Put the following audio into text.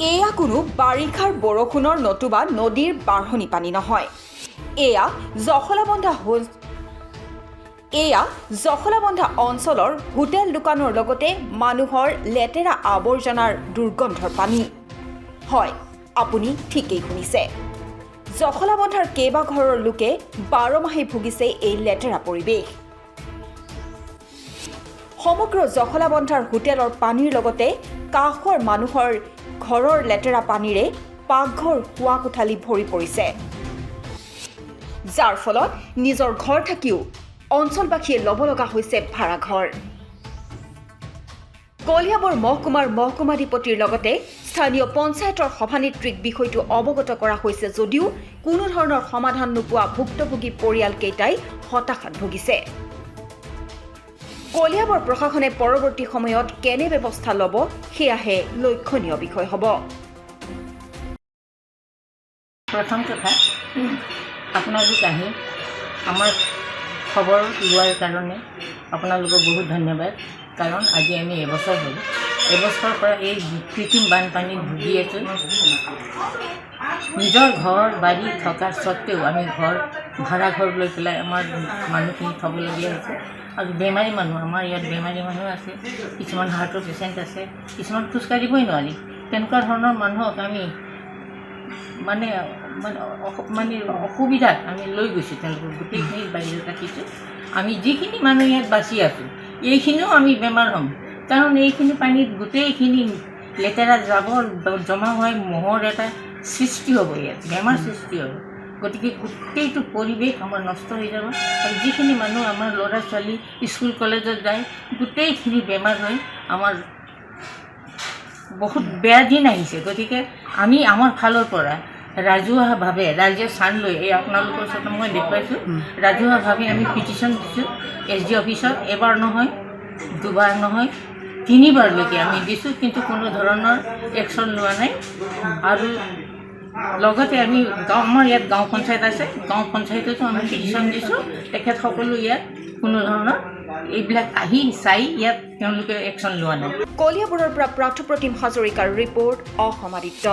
এয়া কোনো বাৰিষাৰ বৰষুণৰ নতুবা নদীৰ বাঢ়নি পানী নহয়। এয়া জখলাবন্ধা অঞ্চলৰ হোটেল দোকানৰ লগতে মানুহৰ লেতেৰা আৱৰ্জনাৰ দুৰ্গন্ধৰ পানী। হয়, আপুনি ঠিকেই শুনিছে। জখলাবন্ধাৰ কেইবাঘৰৰ লোকে 12 মাহে ভুগিছে এই লেতেৰা পৰিৱেশ। সমগ্ৰ জখলাবন্ধাৰ হোটেলৰ পানীৰ লগতে কাষৰ মানুহৰ ঘৰৰ লেতেৰা পানীৰে পাকঘৰ শোৱা কোঠালি ভৰি পৰিছে, যাৰ ফলত নিজৰ ঘৰ থাকিও অঞ্চলবাসীয়ে ল'ব লগা হৈছে ভাড়াঘৰ। কলিয়াবৰ মহকুমাৰ মহকুমাধিপতিৰ লগতে স্থানীয় পঞ্চায়তৰ সভানেত্ৰীক বিষয়টো অৱগত কৰা হৈছে যদিও কোনো ধৰণৰ সমাধান নোপোৱা ভুক্তভোগী পৰিয়ালকেইটাই হতাশাত ভুগিছে। কলিয়াবৰ প্ৰশাসনে পৰৱৰ্তী সময়ত কেনে ব্যৱস্থা ল'ব সেয়াহে লক্ষণীয় বিষয় হ'ব। প্ৰথম কথা, আপোনালোক আহি আমাৰ খবৰ লোৱাৰ কাৰণে আপোনালোকক বহুত ধন্যবাদ। কাৰণ আজি আমি এবছৰ হ'ল, এবছৰৰ পৰা এই কৃত্ৰিম বানপানীত ভুগি আছোঁ। নিজৰ ঘৰ বাৰী থকাৰ স্বত্বেও আমি ভাড়াঘৰ লৈ পেলাই আমাৰ মানুহখিনি থ'বলগীয়া হৈছে। আৰু বেমাৰী মানুহ, আমাৰ ইয়াত বেমাৰী মানুহ আছে, কিছুমান হাৰ্টৰ পেচেণ্ট আছে, কিছুমান খোজকাঢ়িবই নোৱাৰি। তেনেকুৱা ধৰণৰ মানুহক আমি মানে অসুবিধাত আমি লৈ গৈছোঁ। তেওঁলোকক গোটেইখিনি বাহিৰত ৰাখিছোঁ। আমি যিখিনি মানুহ ইয়াত বাচি আছোঁ, এইখিনিও আমি বেমাৰ হ'ম। কাৰণ এইখিনি পানীত গোটেইখিনি লেতেৰা জাবৰ জমা হৈ মহৰ এটা সৃষ্টি হ'ব, ইয়াত বেমাৰ সৃষ্টি হ'ব। গতিকে গোটেইটো পৰিৱেশ আমাৰ নষ্ট হৈ যাব। আৰু যিখিনি মানুহ আমাৰ ল'ৰা ছোৱালী স্কুল কলেজত যায়, গোটেইখিনি বেমাৰ হৈ আমাৰ বহুত বেয়া দিন আহিছে। গতিকে আমি আমাৰ ফালৰ পৰা ৰাজহুৱাভাৱে ৰাইজে স্থান লৈ এই আপোনালোকৰ ওচৰত মই দেখুৱাইছোঁ, ৰাজহুৱাভাৱে আমি পিটিশ্যন দিছোঁ SG অফিচত। এবাৰ নহয়, দুবাৰ নহয়, 3বাৰলৈকে আমি দিছোঁ, কিন্তু কোনো ধৰণৰ একশ্যন লোৱা নাই। আৰু লগতে আমি আমাৰ ইয়াত গাঁও পঞ্চায়ত আছে, গাঁও পঞ্চায়ততো আমি পিটিশ্যন দিছোঁ। তেখেতসকলো ইয়াত কোনো ধৰণৰ এইবিলাক আহি চাই ইয়াত তেওঁলোকে একশ্যন লোৱা নাই। কলিয়াবৰৰ পৰা প্ৰাৰ্থপ্ৰতিম হাজৰিকাৰ ৰিপৰ্ট, অসম আদিত্য।